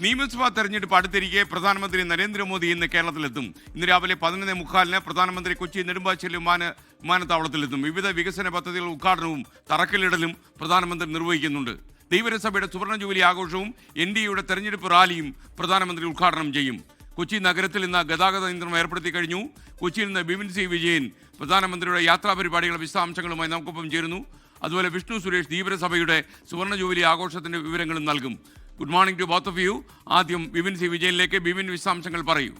നിയമസഭാ തെരഞ്ഞെടുപ്പ് അടുത്തിരിക്കെ പ്രധാനമന്ത്രി നരേന്ദ്രമോദി ഇന്ന് കേരളത്തിലെത്തും. ഇന്ന് രാവിലെ 11:45 പ്രധാനമന്ത്രി കൊച്ചി നെടുമ്പാശ്ശേരി വിമാനത്താവളത്തിലെത്തും. വിവിധ വികസന പദ്ധതികൾ ഉദ്ഘാടനവും തറക്കല്ലിടലും പ്രധാനമന്ത്രി നിർവഹിക്കുന്നുണ്ട്. ദൈവരസഭയുടെ സുവർണ്ണ ജൂബിലി ആഘോഷവും NDAയുടെ തെരഞ്ഞെടുപ്പ് റാലിയും പ്രധാനമന്ത്രി ഉദ്ഘാടനം ചെയ്യും. കൊച്ചി നഗരത്തിൽ ഇന്ന് ഗതാഗത നിയന്ത്രണം ഏർപ്പെടുത്തി കഴിഞ്ഞു. കൊച്ചിയിൽ നിന്ന് ബിപിൻ സി വിജയൻ പ്രധാനമന്ത്രിയുടെ യാത്രാ പരിപാടികളുടെ വിശദാംശങ്ങളുമായി നമുക്കൊപ്പം ചേരുന്നു. അതുപോലെ വിഷ്ണു സുരേഷ് ദീപരസഭയുടെ സുവർണ്ണ ജൂബിലി ആഘോഷത്തിന്റെ വിവരങ്ങളും നൽകും. Good morning to both of you. ആദ്യം ബിപിൻ സി വിജയനിലേക്ക്. ബിപിൻ, വിശദാംശങ്ങൾ പറയൂ.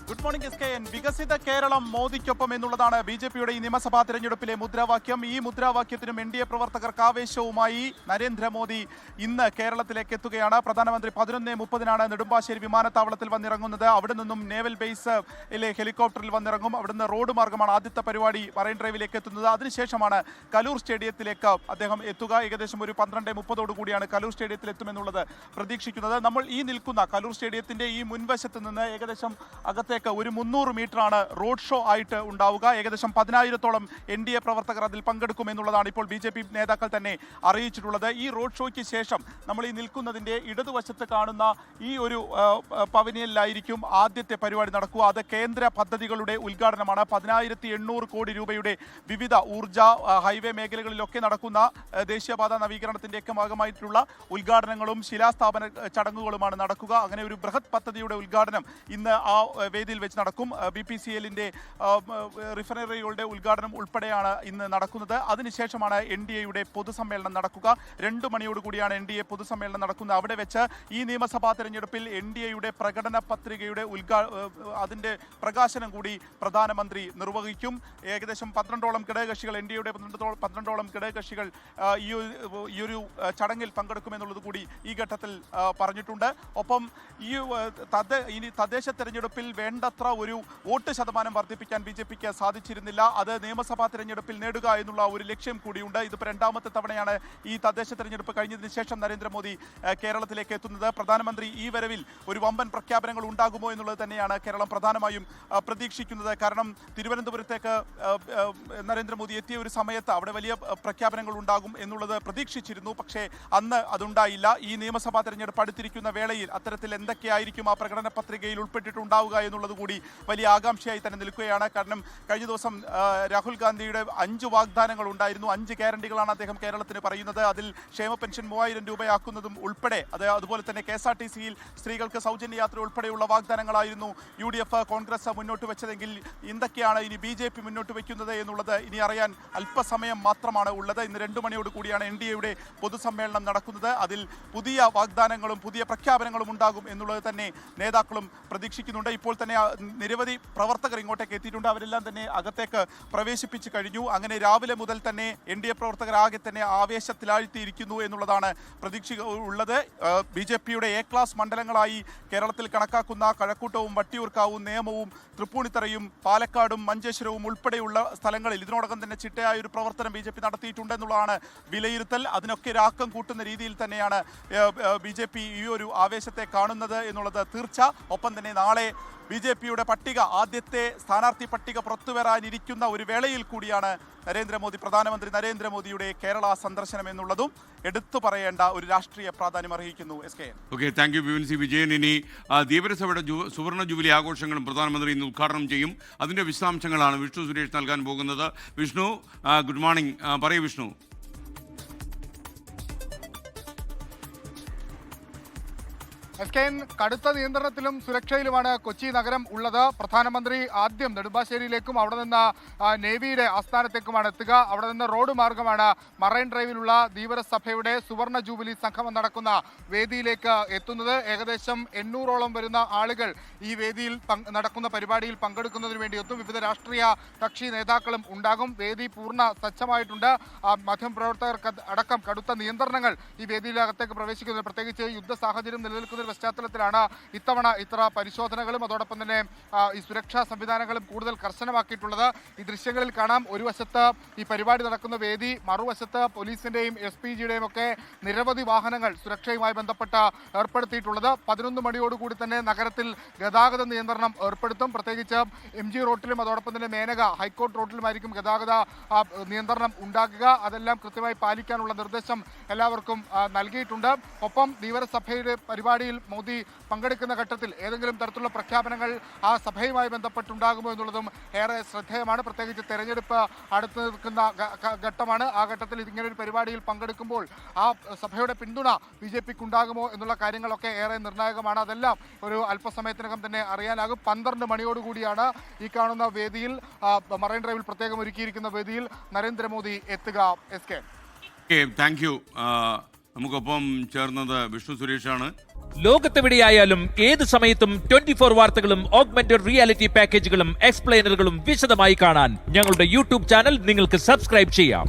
Good morning SKN. വികസിത കേരളം മോദിക്കൊപ്പം എന്നുള്ളതാണ് BJPയുടെ ഈ നിയമസഭാ തെരഞ്ഞെടുപ്പിലെ മുദ്രാവാക്യം. ഈ മുദ്രാവാക്യത്തിനും NDA പ്രവർത്തകർക്ക് ആവേശവുമായി നരേന്ദ്രമോദി ഇന്ന് കേരളത്തിലേക്ക് എത്തുകയാണ്. പ്രധാനമന്ത്രി 11:30 നെടുമ്പാശ്ശേരി വിമാനത്താവളത്തിൽ വന്നിറങ്ങുന്നത്. അവിടെ നിന്നും നേവൽ ബേസിലെ ഹെലികോപ്റ്ററിൽ വന്നിറങ്ങും. അവിടുന്ന് റോഡ് മാർഗമാണ് ആദ്യത്തെ പരിപാടി മറൈൻ ഡ്രൈവിലേക്ക് എത്തുന്നത്. അതിനുശേഷമാണ് കലൂർ സ്റ്റേഡിയത്തിലേക്ക് അദ്ദേഹം എത്തുക. ഏകദേശം ഒരു 12:30 കൂടിയാണ് കലൂർ സ്റ്റേഡിയത്തിൽ എത്തുമെന്നുള്ളത് പ്രതീക്ഷിക്കുന്നത്. നമ്മൾ ഈ നിൽക്കുന്ന കലൂർ സ്റ്റേഡിയത്തിന്റെ ഈ മുൻവശത്ത് നിന്ന് ഏകദേശം അകത്തേക്ക് ഒരു 300 മീറ്ററാണ് റോഡ് ഷോ ആയിട്ട് ഉണ്ടാവുക. ഏകദേശം 10,000-ഓളം NDA പ്രവർത്തകർ അതിൽ പങ്കെടുക്കുമെന്നുള്ളതാണ് ഇപ്പോൾ BJP നേതാക്കൾ തന്നെ അറിയിച്ചിട്ടുള്ളത്. ഈ റോഡ് ഷോയ്ക്ക് ശേഷം നമ്മൾ ഈ നിൽക്കുന്നതിൻ്റെ ഇടതുവശത്ത് കാണുന്ന ഈ ഒരു പവനിയനിലായിരിക്കും ആദ്യത്തെ പരിപാടി നടക്കുക. അത് കേന്ദ്ര പദ്ധതികളുടെ ഉദ്ഘാടനമാണ്. 10,800 കോടി രൂപയുടെ വിവിധ ഊർജ ഹൈവേ മേഖലകളിലൊക്കെ നടക്കുന്ന ദേശീയപാത നവീകരണത്തിൻ്റെയൊക്കെ ഭാഗമായിട്ടുള്ള ഉദ്ഘാടനങ്ങളും ശിലാസ്ഥാപന ചടങ്ങുകളുമാണ് നടക്കുക. അങ്ങനെ ഒരു ബൃഹത് പദ്ധതിയുടെ ഉദ്ഘാടനം ഇന്ന് ആ വേദിയിൽ വെച്ച് നടക്കും. BPCLന്റെ റിഫൈനറികളുടെ ഉദ്ഘാടനം ഉൾപ്പെടെയാണ് ഇന്ന് നടക്കുന്നത്. അതിനുശേഷമാണ് NDAയുടെ പൊതുസമ്മേളനം നടക്കുക. 2 മണിയോടുകൂടിയാണ് NDA പൊതുസമ്മേളനം നടക്കുന്നത്. അവിടെ വെച്ച് ഈ നിയമസഭാ തെരഞ്ഞെടുപ്പിൽ NDAയുടെ പ്രകടന പത്രികയുടെ അതിൻ്റെ പ്രകാശനം കൂടി പ്രധാനമന്ത്രി നിർവഹിക്കും. ഏകദേശം 12ഓളം ഘടകകക്ഷികൾ NDAയുടെ 12ഓളം ഘടകകക്ഷികൾ ഈ ഒരു ചടങ്ങിൽ പങ്കെടുക്കുമെന്നുള്ളത് കൂടി ഈ ഘട്ടത്തിൽ പറഞ്ഞിട്ടുണ്ട്. ഒപ്പം ഇനി തദ്ദേശ തെരഞ്ഞെടുപ്പിൽ വേണ്ടത്ര ഒരു വോട്ട് ശതമാനം വർദ്ധിപ്പിക്കാൻ BJPക്ക് സാധിച്ചിരുന്നില്ല. അത് നിയമസഭാ തെരഞ്ഞെടുപ്പിൽ നേടുക എന്നുള്ള ഒരു ലക്ഷ്യം കൂടിയുണ്ട്. ഇതിപ്പോൾ 2ാമത്തെ തവണയാണ് ഈ തദ്ദേശ തെരഞ്ഞെടുപ്പ് കഴിഞ്ഞതിന് ശേഷം നരേന്ദ്രമോദി കേരളത്തിലേക്ക് എത്തുന്നത്. പ്രധാനമന്ത്രി ഈ വരവിൽ ഒരു വമ്പൻ പ്രഖ്യാപനങ്ങൾ ഉണ്ടാകുമോ എന്നുള്ളത് തന്നെയാണ് കേരളം പ്രധാനമായും പ്രതീക്ഷിക്കുന്നത്. കാരണം തിരുവനന്തപുരത്തേക്ക് നരേന്ദ്രമോദി എത്തിയ ഒരു സമയത്ത് അവിടെ വലിയ പ്രഖ്യാപനങ്ങൾ ഉണ്ടാകും എന്നുള്ളത് പ്രതീക്ഷിച്ചിരുന്നു. പക്ഷേ അന്ന് അതുണ്ടായില്ല. ഈ നിയമസഭാ തെരഞ്ഞെടുപ്പ് അടുത്തിരിക്കുന്ന വേളയിൽ അത്തരത്തിൽ എന്തൊക്കെയായിരിക്കും ആ പ്രകടന പത്രികയിൽ ഉൾപ്പെട്ടിട്ടുണ്ടാവുക എന്നുള്ളത് കൂടി വലിയ ആകാംക്ഷയായി തന്നെ നിൽക്കുകയാണ്. കാരണം കഴിഞ്ഞ ദിവസം രാഹുൽ ഗാന്ധിയുടെ 5 വാഗ്ദാനങ്ങൾ ഉണ്ടായിരുന്നു. 5 ഗ്യാരണ്ടികളാണ് അദ്ദേഹം കേരളത്തിന് പറയുന്നത്. അതിൽ ക്ഷേമ പെൻഷൻ 3000 രൂപയാക്കുന്നതും ഉൾപ്പെടെ അതുപോലെ തന്നെ KSRTCയിൽ സ്ത്രീകൾക്ക് സൗജന്യ യാത്ര ഉൾപ്പെടെയുള്ള വാഗ്ദാനങ്ങളായിരുന്നു UDF കോൺഗ്രസ് മുന്നോട്ട് വെച്ചതെങ്കിൽ എന്തൊക്കെയാണ് ഇനി BJP മുന്നോട്ട് വയ്ക്കുന്നത് എന്നുള്ളത് ഇനി അറിയാൻ അല്പസമയം മാത്രമാണ് ഉള്ളത്. ഇന്ന് 2 മണിയോട് കൂടിയാണ് NDAയുടെ പൊതുസമ്മേളനം നടക്കുന്നത്. അതിൽ പുതിയ വാഗ്ദാനങ്ങളും പുതിയ പ്രഖ്യാപനങ്ങളും ഉണ്ടാകും എന്നുള്ളത് തന്നെ നേതാക്കളും പ്രതീക്ഷിക്കുന്നുണ്ട്. ഇപ്പോൾ തന്നെ നിരവധി പ്രവർത്തകർ ഇങ്ങോട്ടേക്ക് എത്തിയിട്ടുണ്ട്. അവരെല്ലാം തന്നെ അകത്തേക്ക് പ്രവേശിപ്പിച്ചു കഴിഞ്ഞു. അങ്ങനെ രാവിലെ മുതൽ തന്നെ NDA പ്രവർത്തകർ ആകെ തന്നെ ആവേശത്തിലാഴ്ത്തിയിരിക്കുന്നു എന്നുള്ളതാണ് പ്രതീക്ഷ ഉള്ളത്. BJPയുടെ A ക്ലാസ് മണ്ഡലങ്ങളായി കേരളത്തിൽ കണക്കാക്കുന്ന കഴക്കൂട്ടവും വട്ടിയൂർക്കാവും നേമവും തൃപ്പൂണിത്തറയും പാലക്കാടും മഞ്ചേശ്വരവും ഉൾപ്പെടെയുള്ള സ്ഥലങ്ങളിൽ ഇതിനോടകം തന്നെ ചിട്ടയായ ഒരു പ്രവർത്തനം BJP നടത്തിയിട്ടുണ്ടെന്നുള്ളതാണ് വിലയിരുത്തൽ. അതിനൊക്കെ രാക്കം കൂട്ടുന്ന രീതിയിൽ തന്നെയാണ് BJP ഈ ഒരു ആവേശത്തെ കാണുന്നത് എന്നുള്ളത് തീർച്ച. ഒപ്പം തന്നെ നാളെ BJPയുടെ പട്ടിക, ആദ്യത്തെ സ്ഥാനാർത്ഥി പട്ടിക പുറത്തുവരാനിരിക്കുന്ന ഒരു വേളയിൽ കൂടിയാണ് പ്രധാനമന്ത്രി നരേന്ദ്രമോദിയുടെ കേരള സന്ദർശനം എന്നുള്ളതും എടുത്തു പറയേണ്ട ഒരു രാഷ്ട്രീയ പ്രാധാന്യം അർഹിക്കുന്നു. SKN. Okay, thank you Bipin C Vijayan. ഇനി ദീപരസഭയുടെ സുവർണ്ണ ജൂബിലി ആഘോഷങ്ങളും പ്രധാനമന്ത്രി ഇന്ന് ഉദ്ഘാടനം ചെയ്യും. അതിൻ്റെ വിശദാംശങ്ങളാണ് വിഷ്ണു സുരേഷ് നൽകാൻ പോകുന്നത്. Vishnu, good morning. പറയൂ വിഷ്ണു. SKN, കടുത്ത നിയന്ത്രണത്തിലും സുരക്ഷയിലുമാണ് കൊച്ചി നഗരം ഉള്ളത്. പ്രധാനമന്ത്രി ആദ്യം നെടുമ്പാശ്ശേരിയിലേക്കും അവിടെ നിന്ന് നേവിയുടെ ആസ്ഥാനത്തേക്കുമാണ് എത്തുക. അവിടെ നിന്ന് റോഡ് മാർഗമാണ് മറൈൻ ഡ്രൈവിലുള്ള ദീപരസഭയുടെ സുവർണ്ണ ജൂബിലി സംഗമം നടക്കുന്ന വേദിയിലേക്ക് എത്തുന്നത്. ഏകദേശം 800ഓളം വരുന്ന ആളുകൾ ഈ വേദിയിൽ നടക്കുന്ന പരിപാടിയിൽ പങ്കെടുക്കുന്നതിന് വേണ്ടി എത്തും. വിവിധ രാഷ്ട്രീയ കക്ഷി നേതാക്കളും ഉണ്ടാകും. വേദി പൂർണ്ണ സജ്ജമായിട്ടുണ്ട്. മാധ്യമപ്രവർത്തകർക്ക് അടക്കം കടുത്ത നിയന്ത്രണങ്ങൾ ഈ വേദിയിലകത്തേക്ക് പ്രവേശിക്കുന്നത്, പ്രത്യേകിച്ച് യുദ്ധ സാഹചര്യം നിലനിൽക്കുന്ന പശ്ചാത്തലത്തിലാണ് ഇത്തവണ ഇത്ര പരിശോധനകളും അതോടൊപ്പം തന്നെ ഈ സുരക്ഷാ സംവിധാനങ്ങളും കൂടുതൽ കർശനമാക്കിയിട്ടുള്ളത്. ഈ ദൃശ്യങ്ങളിൽ കാണാം, ഒരു വശത്ത് ഈ പരിപാടി നടക്കുന്ന വേദി, മറുവശത്ത് പോലീസിന്റെയും SPGയുടെയും ഒക്കെ നിരവധി വാഹനങ്ങൾ സുരക്ഷയുമായി ബന്ധപ്പെട്ട് ഏർപ്പെടുത്തിയിട്ടുള്ളത്. 11 മണിയോടുകൂടി തന്നെ നഗരത്തിൽ ഗതാഗത നിയന്ത്രണം ഏർപ്പെടുത്തും. പ്രത്യേകിച്ച് MG റോഡിലും അതോടൊപ്പം തന്നെ മേനക ഹൈക്കോർട്ട് റോഡിലുമായിരിക്കും ഗതാഗത നിയന്ത്രണം ഉണ്ടാകുക. അതെല്ലാം കൃത്യമായി പാലിക്കാനുള്ള നിർദ്ദേശം എല്ലാവർക്കും നൽകിയിട്ടുണ്ട്. ഒപ്പം ധീവരസഭയുടെ പരിപാടിയിൽ മോദി പങ്കെടുക്കുന്ന ഘട്ടത്തിൽ ഏതെങ്കിലും തരത്തിലുള്ള പ്രഖ്യാപനങ്ങൾ ആ സഭയുമായി ബന്ധപ്പെട്ടുണ്ടാകുമോ എന്നുള്ളതും ഏറെ ശ്രദ്ധേയമാണ്. പ്രത്യേകിച്ച് തെരഞ്ഞെടുപ്പ് അടുത്ത് നിൽക്കുന്ന ഘട്ടമാണ്. ആ ഘട്ടത്തിൽ ഇങ്ങനെ ഒരു പരിപാടിയിൽ പങ്കെടുക്കുമ്പോൾ ആ സഭയുടെ പിന്തുണ BJPക്ക് ഉണ്ടാകുമോ എന്നുള്ള കാര്യങ്ങളൊക്കെ ഏറെ നിർണായകമാണ്. അതെല്ലാം ഒരു അല്പസമയത്തിനകം തന്നെ അറിയാനാകും. 12 മണിയോടുകൂടിയാണ് ഈ കാണുന്ന വേദിയിൽ, മറൈൻ ഡ്രൈവിൽ പ്രത്യേകം ഒരുക്കിയിരിക്കുന്ന വേദിയിൽ നരേന്ദ്രമോദി എത്തുക. SK. Thank you. നമുക്കൊപ്പം ചേർന്നത് വിഷ്ണു സുരേഷാണ്. ലോകത്തെവിടെയായാലും ഏത് സമയത്തും 24 വാർത്തകളും ഓഗ്മെന്റഡ് റിയാലിറ്റി പാക്കേജുകളും എക്സ്പ്ലെയിനറുകളും വിശദമായി കാണാൻ ഞങ്ങളുടെ യൂട്യൂബ് ചാനൽ നിങ്ങൾക്ക് സബ്സ്ക്രൈബ് ചെയ്യാം.